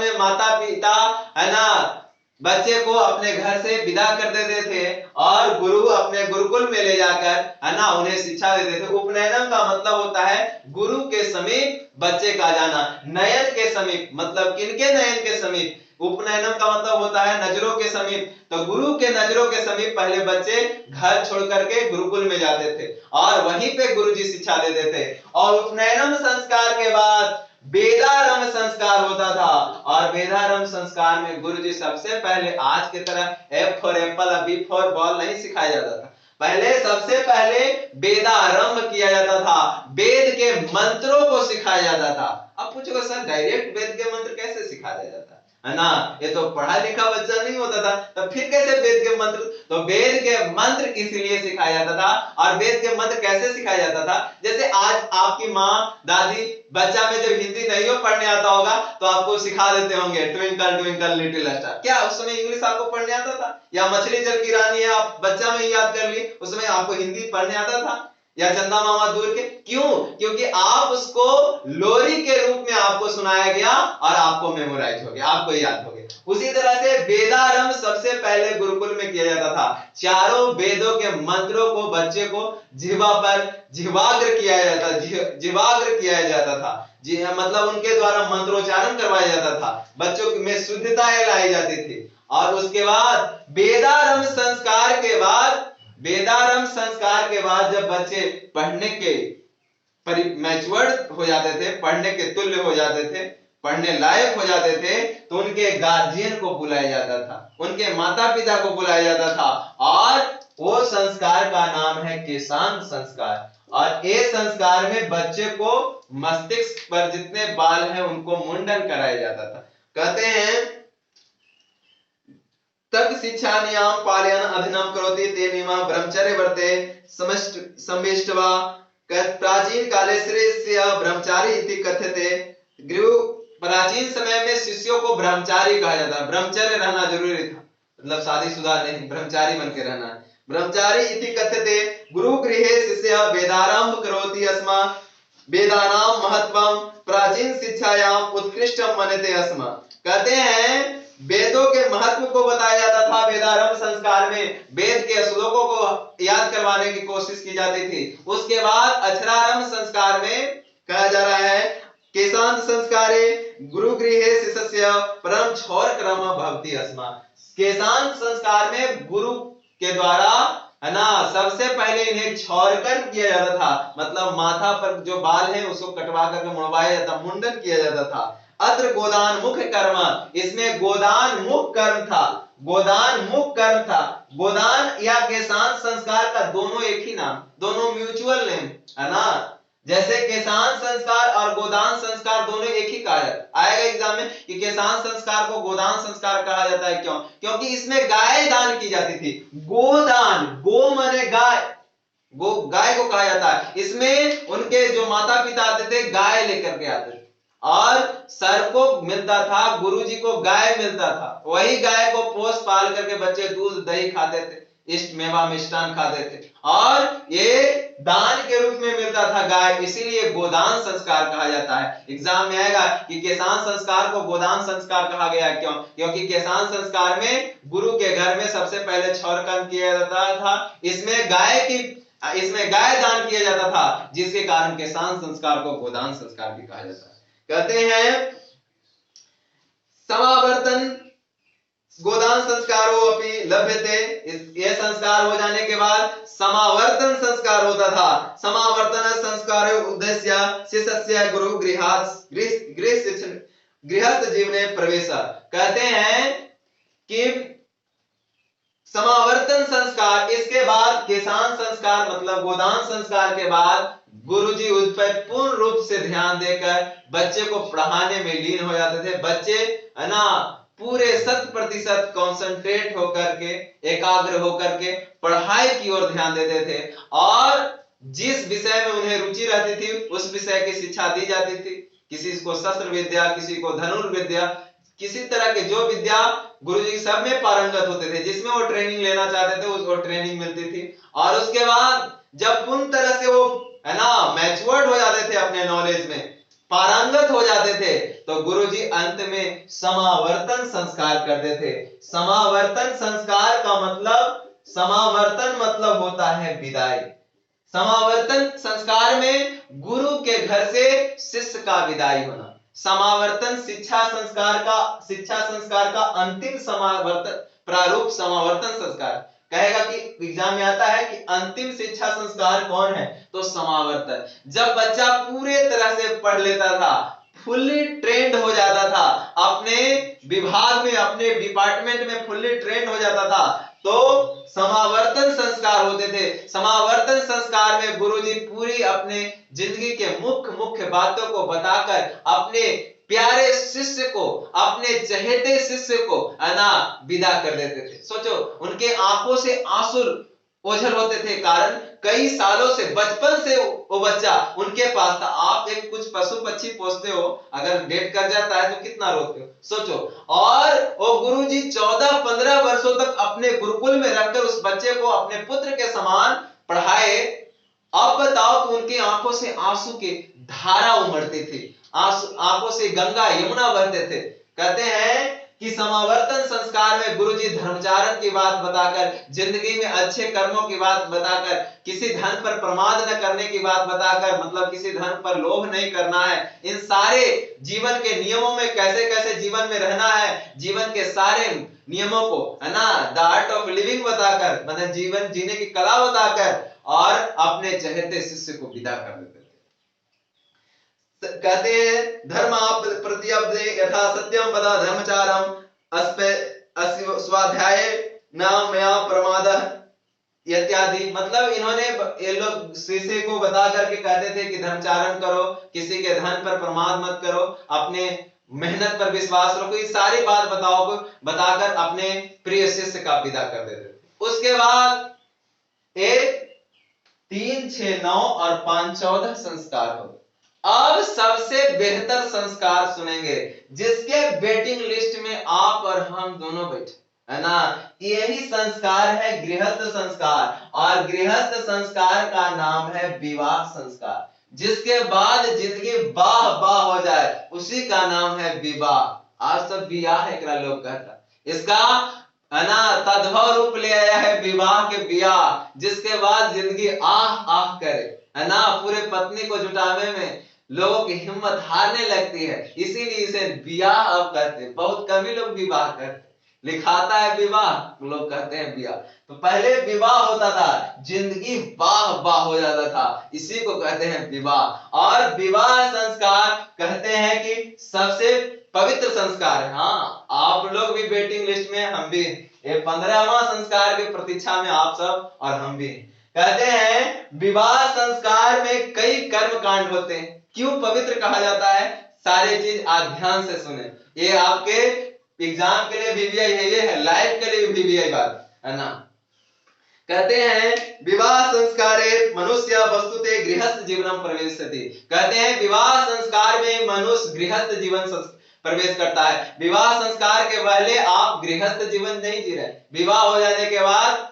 में माता पिता है ना बच्चे को अपने घर से विदा कर देते थे और गुरु अपने गुरुकुल में ले जाकर है ना उन्हें शिक्षा देते थे। उपनयनम का मतलब होता है गुरु के समीप बच्चे का जाना। नयन के समीप मतलब किनके नयन के समीप? उपनयनम का मतलब होता है नजरों के समीप। तो गुरु के नजरों के समीप पहले बच्चे घर छोड़ करके गुरुकुल में जाते थे और वहीं पे गुरुजी शिक्षा देते थे। और उपनयनम संस्कार के बाद वेदारंभ संस्कार होता था और वेदारंभ संस्कार में गुरुजी सबसे पहले आज की तरह F for apple B for ball नहीं सिखाया जाता था। पहले सबसे पहले वेदारंभ किया जाता था, वेद के मंत्रों को सिखाया जाता था। अब पूछोगे सर डायरेक्ट वेद के मंत्र कैसे सिखाया जाता है ना, ये तो पढ़ा लिखा बच्चा नहीं होता था, तो फिर कैसे वेद के मंत्र? तो वेद के मंत्र इसलिए सिखाया जाता था। और वेद के मंत्र कैसे सिखाया जाता था? जैसे आज आपकी माँ दादी बच्चा में जब हिंदी नहीं हो पढ़ने आता होगा तो आपको सिखा देते होंगे ट्विंकल ट्विंकल लिटिल स्टार। क्या उस समय इंग्लिश आपको पढ़ने आता था? या मछली जल की रानी है आप बच्चा में याद कर लिए, उस समय आपको हिंदी पढ़ने आता था? या चंदा मामा दूर के? क्यों? क्योंकि आप उसको लोरी के रूप में आपको सुनाया गया और आपको मेमोराइज हो गया, आपको याद हो गया। उसी तरह से वेदारंभ सबसे पहले गुरुकुल में किया जाता था। चारों वेदों के मंत्रों को बच्चे को जिह्वा पर जिह्वाग्र किया जाता था। जी मतलब उनके द्वारा मंत्रोच्चारण करवाया जाता था, बच्चों में शुद्धता लाई जाती थी। और उसके बाद वेदारंभ संस्कार के बाद जब बच्चे पढ़ने के मैच्योर्ड हो जाते थे, पढ़ने के तुल्य हो जाते थे, पढ़ने लायक हो जाते थे तो उनके गार्जियन को बुलाया जाता था, उनके माता पिता को बुलाया जाता था, और वो संस्कार का नाम है केशांत संस्कार। और ये संस्कार में बच्चे को मस्तिष्क पर जितने बाल हैं उनको मुंडन कराया जाता था। कहते हैं तत् शिक्षा नियम पालयन अधीनम करोति ते नियम ब्रह्मचर्य वर्ते समिष्टवा। प्राचीन काले श्रेष्य ब्रह्मचारी इति कथ्यते। गुरु प्राचीन समय में शिष्यों को ब्रह्मचारी कहा जाता है, ब्रह्मचर्य रहना जरूरी था, मतलब शादीशुदा नहीं, ब्रह्मचारी बन के रहना है। ब्रह्मचारी इति कथ्यते। गुरु गृहे शिष्य वेदारंभ करोति अस्मा वेदानाम महत्वम प्राचीन शिक्षायाम उत्कृष्टम मन्यते अस्म। कहते हैं वेदों के महत्व को बताया जाता था वेदारंभ संस्कार में, वेद के श्लोकों को याद करवाने की कोशिश की जाती थी। उसके बाद अक्षरारंभ संस्कार में कहा जा रहा है केशांत संस्कारे गुरु गृहे शिष्य परम क्षौर क्रम भवति अस्मा। केशांत संस्कार में गुरु के द्वारा है ना सबसे पहले इन्हें क्षौरकर्म किया जाता था, मतलब माथा पर जो बाल है उसको कटवा करके मुड़वाया जाता, मुंडन किया जाता था। अत्र गोदान मुख कर्म, इसमें गोदान मुख कर्म था, गोदान मुख कर्म था। गोदान या केशांत संस्कार का दोनों एक ही नाम, दोनों म्यूचुअल नेम है ना। जैसे केशांत संस्कार और गोदान संस्कार दोनों एक ही कहा जाता आएगा एग्जाम में कि केशांत संस्कार को गोदान संस्कार कहा जाता है। क्यों? क्योंकि इसमें गाय दान की जाती थी। गोदान, गो माने गाय, गो गाय को कहा जाता है। इसमें उनके जो माता पिता आते थे गाय लेकर के आते थे, और सर को मिलता था, गुरुजी को गाय मिलता था, वही गाय को पोस पाल करके बच्चे दूध दही खाते थे, इष्ट मेवा मिष्टान खाते थे, और ये दान के रूप में मिलता था गाय, इसीलिए गोदान संस्कार कहा जाता है। एग्जाम में आएगा कि केशांत संस्कार को गोदान संस्कार कहा गया। क्यों? क्योंकि केशांत संस्कार में गुरु के घर में सबसे पहले क्षौर कर्म किया जाता था, इसमें गाय दान किया जाता था, जिसके कारण केशांत संस्कार को गोदान संस्कार भी कहा जाता है। कहते हैं समावर्तन गोदान संस्कारो अपि लभ्यते। यह संस्कार हो जाने के बाद समावर्तन संस्कार होता था। समावर्तन संस्कार उद्देश्य शिष्य गुरु गृहस्थ जीवने प्रवेश। कहते हैं कि समावर्तन संस्कार, इसके बाद केशांत संस्कार मतलब गोदान संस्कार के बाद गुरुजी उस पर पूर्ण रूप से ध्यान देकर बच्चे को पढ़ाने में लीन हो जाते थे। बच्चे है ना पूरे 100% कॉन्सेंट्रेट होकर के, एकाग्र होकर के पढ़ाई की ओर ध्यान देते थे, और जिस विषय में उन्हें रुचि रहती थी उस विषय की शिक्षा दी जाती थी। किसी को शस्त्र विद्या, किसी को धनुर्विद्या, किसी तरह के जो विद्या गुरुजी सब में पारंगत होते थे, जिसमें वो ट्रेनिंग लेना चाहते थे उसको ट्रेनिंग मिलती थी। और उसके बाद जब पूर्ण तरह से वो है ना मैच्योर्ड हो जाते थे, अपने नॉलेज में पारंगत हो जाते थे, तो गुरुजी अंत में समावर्तन संस्कार करते थे। समावर्तन संस्कार का मतलब, समावर्तन मतलब होता है विदाई। समावर्तन संस्कार में गुरु के घर से शिष्य का विदाई होना। समावर्तन शिक्षा संस्कार का अंतिम समावर्तन प्रारूप समावर्तन संस्कार। कहेगा कि एग्जाम में आता है कि अंतिम शिक्षा संस्कार कौन है, तो समावर्तन। जब बच्चा पूरे तरह से पढ़ लेता था, फुल्ली ट्रेंड हो जाता था, अपने विभाग में, अपने डिपार्टमेंट में फुल्ली ट्रेंड हो जाता था, तो समावर्तन संस्कार होते थे। समावर्तन संस्कार में गुरुजी पूरी अपने जिंदगी के मुख्य बातों को बताकर अपने प्यारे शिष्य को, अपने चहेते शिष्य को अना विदा कर देते थे। सोचो, उनके आंखों से आंसू ओझल होते थे, कारण कई सालों से, बचपन से वो बच्चा उनके पास था। आप एक कुछ पशु पक्षी पोसते हो, अगर डेट कर जाता है तो कितना रोते हो, सोचो। और वो गुरुजी 14-15 वर्षों तक अपने गुरुकुल में रखकर उस बच्चे को अपने पुत्र के समान पढ़ाए। अब बताओ कि उनकी आंखों से आंसू के धारा उमड़ते थे, आंखों से गंगा यमुना बहते थे। कहते हैं कि समावर्तन संस्कार में गुरुजी धर्मचारण की बात बताकर, जिंदगी में अच्छे कर्मों की बात बताकर, किसी धन पर प्रमाद न करने की बात बताकर, मतलब किसी धन पर लोभ नहीं करना है, इन सारे जीवन के नियमों में कैसे कैसे जीवन में रहना है, जीवन के सारे नियमों को है ना द आर्ट ऑफ लिविंग बताकर, मतलब जीवन जीने की कला बताकर, और अपने चहेते शिष्य को विदा कर देते थे। कहते हैं धर्म प्रत्यब्दे यथा सत्यम वद धर्मचारम अस्पे स्वाध्याय न मया प्रमाद इत्यादि। मतलब इन्होंने ये लोग शिष्य को बता करके कहते थे कि धर्मचारण करो, किसी के धन पर प्रमाद मत करो, अपने मेहनत पर विश्वास रखो, ये सारी बात बताकर अपने प्रिय शिष्य का विदा कर देते थे। उसके बाद 1 3 6 9 और 5 14 संस्कार हो। अब सबसे बेहतर संस्कार सुनेंगे जिसके वेटिंग लिस्ट में आप और हम दोनों बैठे, है ना। यही संस्कार है गृहस्थ संस्कार, और गृहस्थ संस्कार का नाम है विवाह संस्कार। जिसके बाद जिंदगी बाह बाह हो जाए उसी का नाम है विवाह। आज सब विवाह एक लोग कहता, इसका है ना तद्भव रूप ले आया है विवाह के विवाह, जिसके बाद जिंदगी आह आह करे, है ना। पूरे पत्नी को जुटाने में लोगों की हिम्मत हारने लगती है, इसीलिए इसे विवाह अब कहते हैं। बहुत कम ही लोग विवाह करते, लिखाता है विवाह, लोग कहते हैं विवाह। तो पहले विवाह होता था, जिंदगी वाह वाह हो जाता था, इसी को कहते हैं विवाह। और विवाह संस्कार कहते हैं कि सबसे पवित्र संस्कार है। हाँ, आप लोग भी वेटिंग लिस्ट में, हम भी, ये 15वां संस्कार की प्रतीक्षा में आप सब और हम भी। कहते हैं विवाह संस्कार में कई कर्म कांड होते हैं। क्यों पवित्र कहा जाता है, सारे चीज आप ध्यान से सुने, ये आपके एग्जाम के लिए वीवीआई है, ये है लाइफ के लिए वीवीआई बात, है ना। कहते हैं विवाह संस्कारे मनुष्य वस्तुते गृहस्थ जीवनम प्रवेशति। कहते हैं विवाह संस्कार में मनुष्य गृहस्थ जीवन प्रवेश करता है। विवाह संस्कार के पहले आप गृहस्थ जीवन नहीं जी रहे, विवाह हो जाने के बाद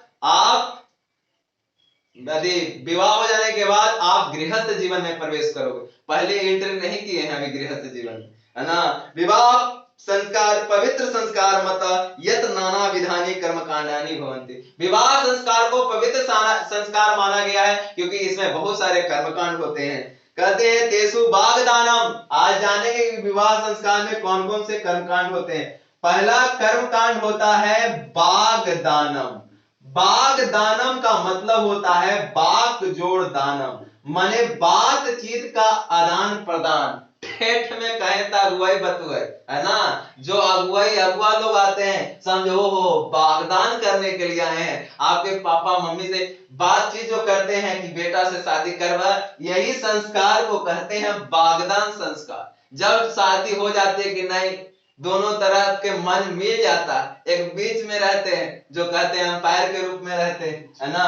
आप गृहस्थ जीवन में प्रवेश करोगे, पहले एंटर नहीं किए हैं अभी गृहस्थ जीवन, है ना। विवाह संस्कार पवित्र संस्कार मत यत नाना विधानी कर्म कांडानी भवन्ति। विवाह संस्कार को पवित्र संस्कार माना गया है क्योंकि इसमें बहुत सारे कर्मकांड होते हैं। कहते हैं तेसु बागदानम। आज जानेंगे कि विवाह संस्कार में कौन कौन से कर्मकांड होते हैं। पहला कर्मकांड होता है बागदानम। बागदानम का मतलब होता है बाक जोड़ दानम, माने बातचीत का आदान प्रदान। ठेठ में कहे तो अगुवाई बतुआई, है ना। जो अगुआ लोग आते हैं, समझो हो बागदान करने के लिए आए हैं, आपके पापा मम्मी से बातचीत जो करते हैं कि बेटा से शादी करवा, यही संस्कार को कहते हैं बागदान संस्कार। जब शादी हो जाती है कि नहीं, दोनों तरह के मन मिल जाता, एक बीच में रहते हैं जो कहते हैं अंपायर के रूप में रहते हैं, है ना।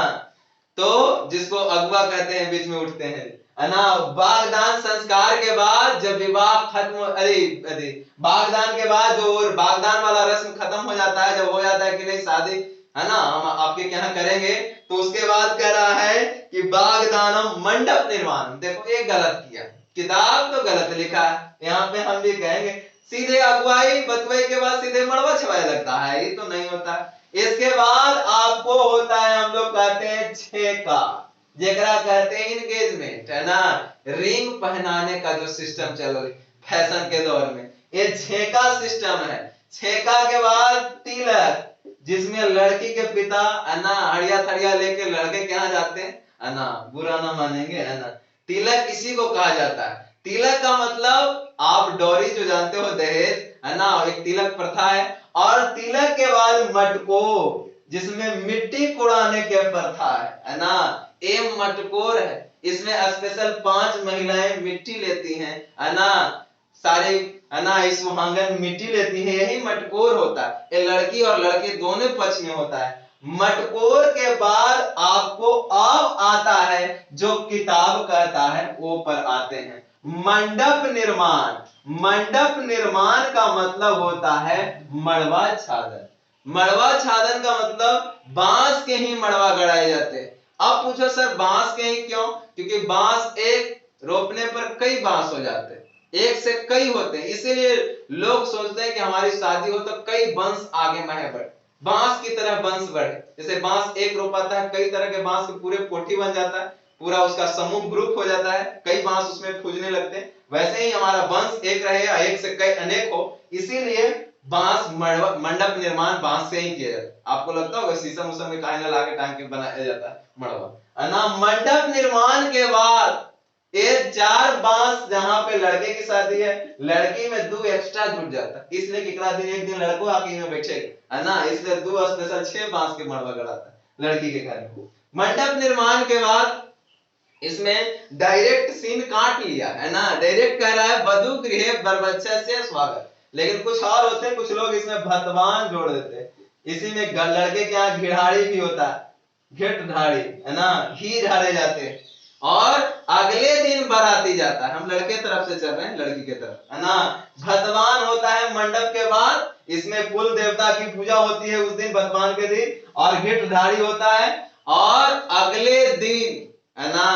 तो जिसको अगुआ कहते हैं, बीच में उठते हैं, है ना। बागदान संस्कार के बाद जब विवाह खत्म, अरे बागदान के बाद जो बागदान वाला रस्म खत्म हो जाता है, जब हो जाता है कि नहीं शादी, है ना, हम आपके यहाँ करेंगे, तो उसके बाद कह रहा है कि बागदानम मंडप निर्माण। देखो ये गलत किया, किताब तो गलत लिखा है, यहाँ पे हम भी कहेंगे सीधे अगुवाई बतवाई के बाद सीधे मड़वा छवाया लगता है, ये तो नहीं होता। इसके बाद आपको होता है, हम लोग कहते हैं छेका, जेकरा कहते हैं एंगेजमेंट, है ना। रिंग पहनाने का जो सिस्टम चल रहा है फैशन के दौर में, ये छेका सिस्टम है। छेका के बाद तिलक, जिसमें लड़की के पिता, है ना, हड़िया थड़िया लेके लड़के के यहाँ जाते हैं, है ना, बुरा ना मानेंगे, है ना। तिलक इसी को कहा जाता है। तिलक का मतलब आप डोरी जो जानते हो, दहेज, है ना, एक तिलक प्रथा है। और तिलक के बाद मटको, जिसमें मिट्टी कुड़ाने के प्रथा है ना। ये मटकोर है, इसमें स्पेशल 5 महिलाएं मिट्टी लेती हैं, है ना, सारे, है ना, इस सुहागन मिट्टी लेती है, यही मटकोर होता है। ये लड़की और लड़के दोनों पक्ष में होता है। मटकोर के बाद आपको अब आता है जो किताब कहता है, वो पर आते हैं मंडप निर्माण। मंडप निर्माण का मतलब होता है मड़वा छादन। मड़वा छादन का मतलब बांस के ही मड़वा गड़ाए जाते हैं। अब पूछो सर बांस के ही क्यों? क्योंकि बांस एक रोपने पर कई बांस हो जाते हैं, एक से कई होते हैं, इसीलिए लोग सोचते हैं कि हमारी शादी हो तो कई वंश आगे महे बढ़े, बांस की तरह वंश बढ़े। जैसे बांस एक रोपाता है, कई तरह के बांस के पूरे कोठी बन जाता है, पूरा उसका समूह ग्रुप हो जाता है, कई बांस उसमें फूजने लगते हैं। वैसे ही हमारा वंश एक रहे, एक से कई अनेक हो, इसीलिए बांस मंडप निर्माण बांस से ही किया जाता है। आपको लगता होगा शीशम उसम के काहे ना लाके टांग के बनाया जाता है मड़वा, है ना। मंडप निर्माण के बाद ये 4 बांस जहां पे लड़के की शादी है, लड़की में 2 एक्स्ट्रा जुट जाता है, इसलिए कितना दिन एक दिन लड़को आके में बैठेगा, है ना, इसलिए 2 स्पेशल 6 बांस के मड़वा गड़ाता है लड़की के घर में। मंडप निर्माण के बाद इसमें डायरेक्ट सीन काट लिया, है ना, डायरेक्ट कह रहा है वधु गृह बरबच्छा से स्वागत, लेकिन कुछ और होते हैं, कुछ लोग इसमें भतवान जोड़ देते हैं। इसी में लड़के के यहाँ घिढ़ाड़ी भी होता है, घिट ढाड़ी, है ना, घी ढाड़े जाते हैं, और अगले दिन बाराती जाता है। हम लड़के तरफ से चल रहे हैं, लड़की के तरफ, है ना। भतवान होता है मंडप के बाद, इसमें कुल देवता की पूजा होती है उस दिन, भतवान के दिन, और घिट ढाड़ी होता है, और अगले दिन, है ना,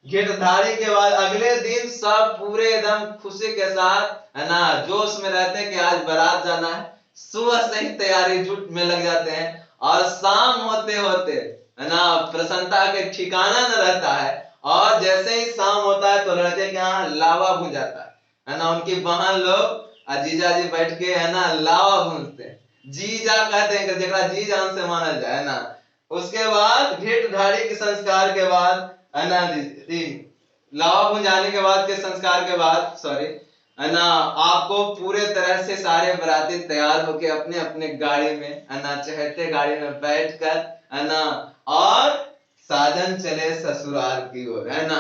घिटधारी के बाद अगले दिन सब पूरे एकदम खुशी के साथ, है ना, जोश में रहते हैं कि आज बारात जाना है, सुबह से ही तैयारी जुट में लग जाते हैं, और शाम होते होते, है ना, प्रसन्नता के ठिकाना न रहता है, और जैसे ही शाम होता है तो लड़के के यहाँ लावा भून जाता है ना, उनकी बहन लोग जीजा जी बैठ के, है ना, लावा भूनते हैं, जीजा कहते हैं जरा जी जान से माना जाए, है ना। उसके बाद घिट ढाड़ी के संस्कार के बाद, है ना, लावा भून जाने के बाद के संस्कार के बाद, सॉरी, है ना, आपको पूरे तरह से सारे बराती तैयार होके अपने अपने गाड़ी में, है ना, चहते गाड़ी में बैठकर, है ना, और साजन चले ससुराल की ओर, है ना,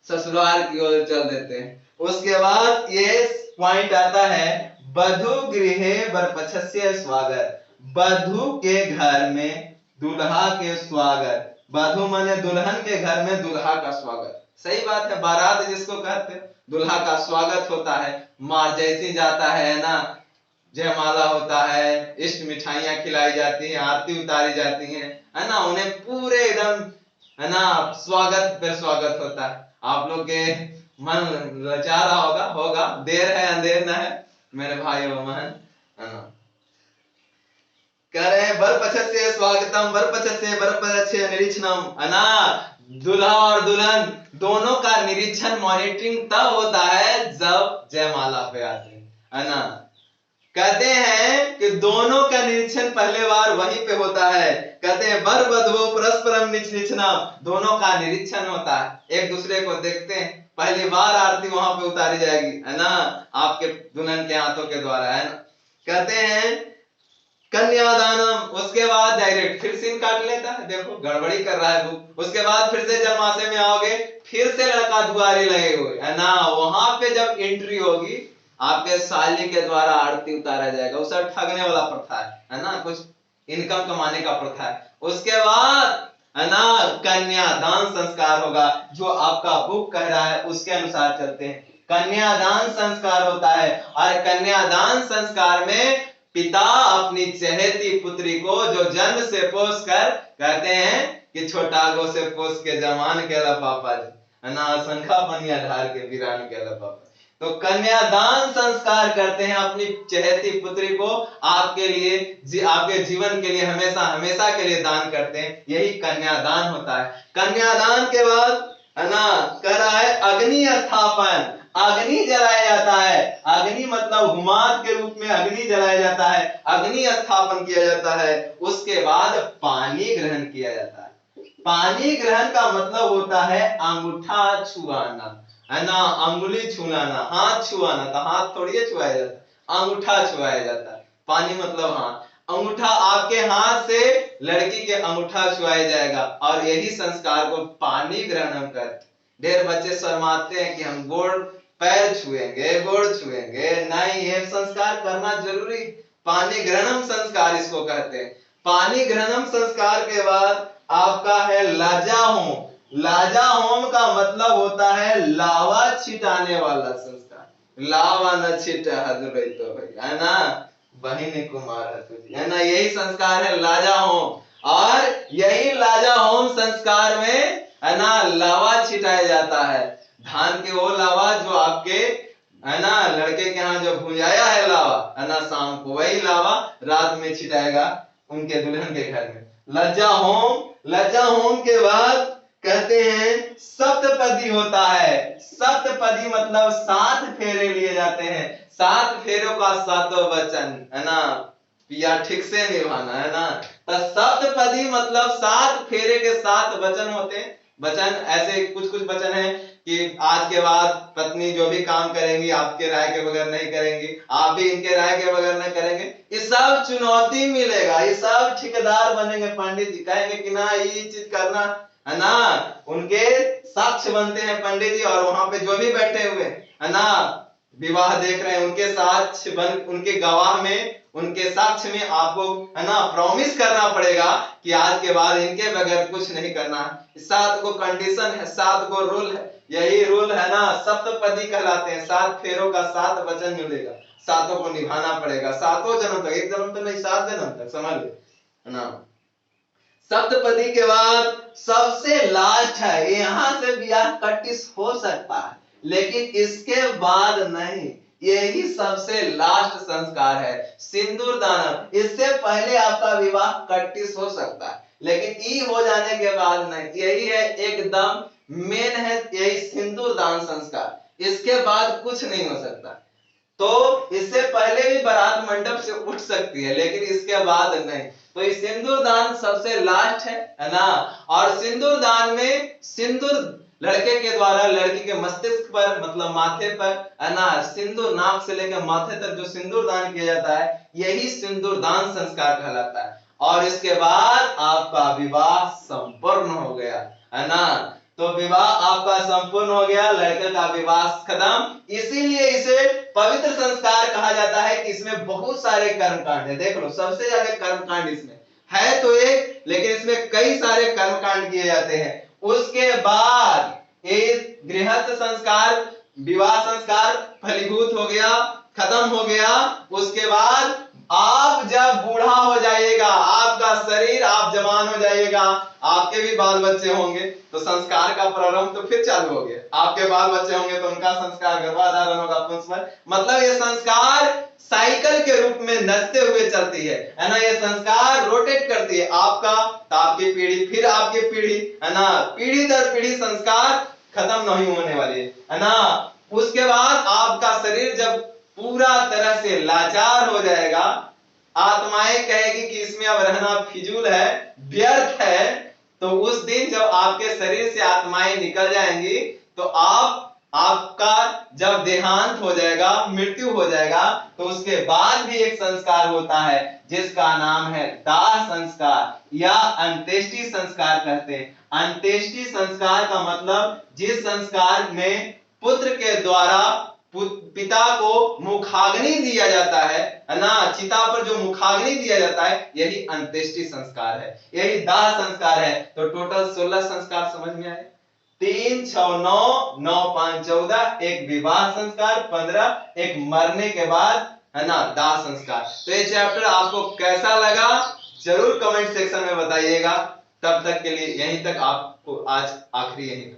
ससुराल की ओर चल देते हैं। उसके बाद ये पॉइंट आता है वधु गृहे बरपक्षस्य स्वागत, वधु के घर में दुल्हा के स्वागत, वधु माने दुल्हन के घर में दुल्हा का स्वागत, सही बात है, बारात जिसको कहते हैं, दुल्हा का स्वागत होता है, मार जैसी जाता है ना, जयमाला होता है, इष्ट मिठाइयां खिलाई जाती हैं, आरती उतारी जाती हैं, है ना, उन्हें पूरे एकदम, है ना, स्वागत पे स्वागत होता है। आप लोग के मन लचा रहा होगा, देर है अंधेर न है मेरे भाई और बहन, है ना। कह रहे हैं वरपक्षस्य स्वागतम वरपक्षस्य वरपक्षस्य निरीक्षणम, है ना, दूल्हा और दुल्हन दोनों का निरीक्षण, मॉनिटरिंग तब होता है जब जयमाला पे आते हैं, है ना। कहते हैं कि दोनों का निरीक्षण पहले बार वहीं पे होता है, कहते हैं वर वधु परस्परम निरीक्षणम, दोनों का निरीक्षण होता है, एक दूसरे को देखते हैं, पहली बार आरती वहां पे उतारी जाएगी, है ना, आपके दुल्हन के हाथों के द्वारा, है ना। कहते हैं कन्यादानम, उसके बाद डायरेक्ट फिर सीन काट लेता है, देखो गड़बड़ी कर रहा है बुक। उसके बाद फिर से जन्माशय में आओगे, फिर से लड़का दुआरी लगे हुए, है ना, वहां पे जब एंट्री होगी आपके साली के द्वारा आरती उतारा जाएगा, उसे ठगने वाला प्रथा है ना, कुछ इनकम कमाने का प्रथा है। उसके बाद, है ना, कन्यादान संस्कार होगा, जो आपका बुक कह रहा है उसके अनुसार चलते हैं, कन्यादान संस्कार होता है, और कन्यादान संस्कार में पिता अपनी चहेती पुत्री को जो जन्म से पोस कर, कहते हैं कि छोटा गो से पोस के जवान केला पापा जी, है ना, शंखा पनिया ढार के वीरान केला पापा। तो कन्यादान संस्कार करते हैं, अपनी चहेती पुत्री को आपके लिए, आपके जीवन के लिए, हमेशा हमेशा के लिए दान करते हैं, यही कन्यादान होता है। कन्यादान के बाद, है ना, कह रहा है अग्नि स्थापन, अग्नि जलाया जाता है, अग्नि मतलब हुमाद के रूप में अग्नि जलाया जाता है, अग्नि स्थापन किया जाता है। उसके बाद पानी ग्रहण किया जाता है। पानी ग्रहण का मतलब होता है अंगूठा छुआना, है ना, अंगुली छुआना, हाथ छुआना, तो हाथ थोड़ी छुआया जाता, अंगूठा छुआया जाता है। पानी मतलब हाथ, अंगूठा आपके हाथ से लड़की के अंगूठा छुआया जाएगा, और यही संस्कार को पानी ग्रहण हम करते। ढेर बच्चे शर्माते हैं कि हम गोड़ पैर छुएंगे, गोड़ छुएंगे, नहीं, ये संस्कार करना जरूरी, पानी ग्रहणम संस्कार इसको कहते हैं। पानी ग्रहणम संस्कार के बाद आपका है लाजा होम, लाजा होम का मतलब होता है लावा छिटाने वाला संस्कार, लावा न छिटा हजरई तो भाई, है ना, बहिनी कुमार है ना, यही संस्कार है लाजा होम, और यही लाजा होम संस्कार में, है ना, लावा छिटाया जाता है, धान के वो लावा जो आपके, है ना, लड़के के यहाँ जो भुंजाया है लावा, है ना, शाम को वही लावा रात में छिटाएगा उनके दुल्हन के घर में। लज्जा होम, लज्जा होम के बाद कहते हैं सप्तपदी होता है, सप्तपदी मतलब 7 फेरे लिए जाते हैं, 7 फेरों का 7 वचन, है ना, या ठीक से निभाना, है ना। तो सप्तपदी मतलब 7 फेरे के 7 वचन होते हैं। वचन ऐसे कुछ कुछ वचन है कि आज के बाद पत्नी जो भी काम करेंगी आपके राय के बगैर नहीं करेंगी, आप भी इनके राय के बगैर नहीं करेंगे। ये सब चुनौती मिलेगा, ये सब ठेकेदार बनेंगे। पंडित जी कहेंगे कि ना ये चीज करना है ना, उनके साक्ष्य बनते हैं पंडित जी, और वहां पे जो भी बैठे हुए है ना विवाह देख रहे हैं, उनके साक्ष्य बन, उनके गवाह में, उनके साक्ष्य में आपको है ना प्रॉमिस करना पड़ेगा कि आज के बाद इनके बगैर कुछ नहीं करना है। 7 को कंडीशन है, 7 को रूल है, यही रूल है ना सप्तपदी कहलाते हैं। 7 फेरों का 7 वचन मिलेगा, 7 को निभाना पड़ेगा, 7 जन्म तक, एक जन्म तो नहीं 7 जन्म तक, समझ लो है ना। सप्तपदी के बाद सबसे लास्ट है, यहां से ब्याह कटिस हो सकता है लेकिन इसके बाद नहीं, यही सबसे लास्ट संस्कार है सिंदूर दान। इससे पहले आपका विवाह कटिस हो सकता है लेकिन ई हो जाने के बाद नहीं, यही है एकदम मेन है, यही सिंदूर दान संस्कार। इसके बाद कुछ नहीं हो सकता। तो इससे पहले भी बारात मंडप से उठ सकती है लेकिन इसके बाद नहीं। तो ये सिंदूर दान सबसे लास्ट है ना। और सिंदूर दान में सिंदूर लड़के के द्वारा लड़की के मस्तिष्क पर मतलब माथे पर है ना सिंदूर, नाक से लेकर माथे तक जो सिंदूर दान किया जाता है यही सिंदूर दान संस्कार कहलाता है। और इसके बाद आपका विवाह संपूर्ण हो गया है ना। तो विवाह आपका संपूर्ण हो गया, लड़के का विवाह खत्म। इसीलिए इसे पवित्र संस्कार कहा जाता है कि इसमें बहुत सारे कर्मकांड है। देख लो सबसे ज्यादा कर्मकांड इसमें है तो एक, लेकिन इसमें कई सारे कर्मकांड किए जाते हैं। उसके बाद एक गृहस्थ संस्कार, विवाह संस्कार फलीभूत हो गया, खत्म हो गया। उसके बाद आप जब बूढ़ा हो जाइएगा, आपका शरीर, आप जवान हो जाइएगा, आपके भी बाल बच्चे होंगे तो संस्कार का प्रारंभ तो फिर चालू हो गया। आपके बाल बच्चे होंगे तो उनका संस्कार, गर्भाधारण होगा, पुंसवन, मतलब ये संस्कार साइकिल के रूप में नचते हुए चलती है ना। ये संस्कार रोटेट करती है, आपका तो आपकी पीढ़ी, फिर आपकी पीढ़ी है ना, पीढ़ी दर पीढ़ी संस्कार खत्म नहीं होने वाली है ना। उसके बाद आपका शरीर जब पूरा तरह से लाचार हो जाएगा, आत्माएं कहेगी कि इसमें अब रहना फिजूल है, व्यर्थ है, तो उस दिन जब आपके शरीर से आत्माएं निकल जाएंगी तो आपका जब देहांत हो जाएगा, मृत्यु हो जाएगा, तो उसके बाद भी एक संस्कार होता है जिसका नाम है दाह संस्कार या अंत्येष्टि संस्कार कहते हैं। अंत्येष्टि संस्कार का मतलब जिस संस्कार में पुत्र के द्वारा पिता को मुखाग्नि दिया जाता है ना, चिता पर जो मुखाग्नि दिया जाता है यही अंत्येष्टि संस्कार है, यही दाह संस्कार है। तो टोटल 16 संस्कार समझ में आए। 3, 6, 9, 9, 5, 14, एक विवाह संस्कार, 15 एक मरने के बाद है ना दाह संस्कार। तो ये चैप्टर आपको कैसा लगा जरूर कमेंट सेक्शन में बताइएगा। तब तक के लिए यहीं तक, आपको आज आखिरी यहीं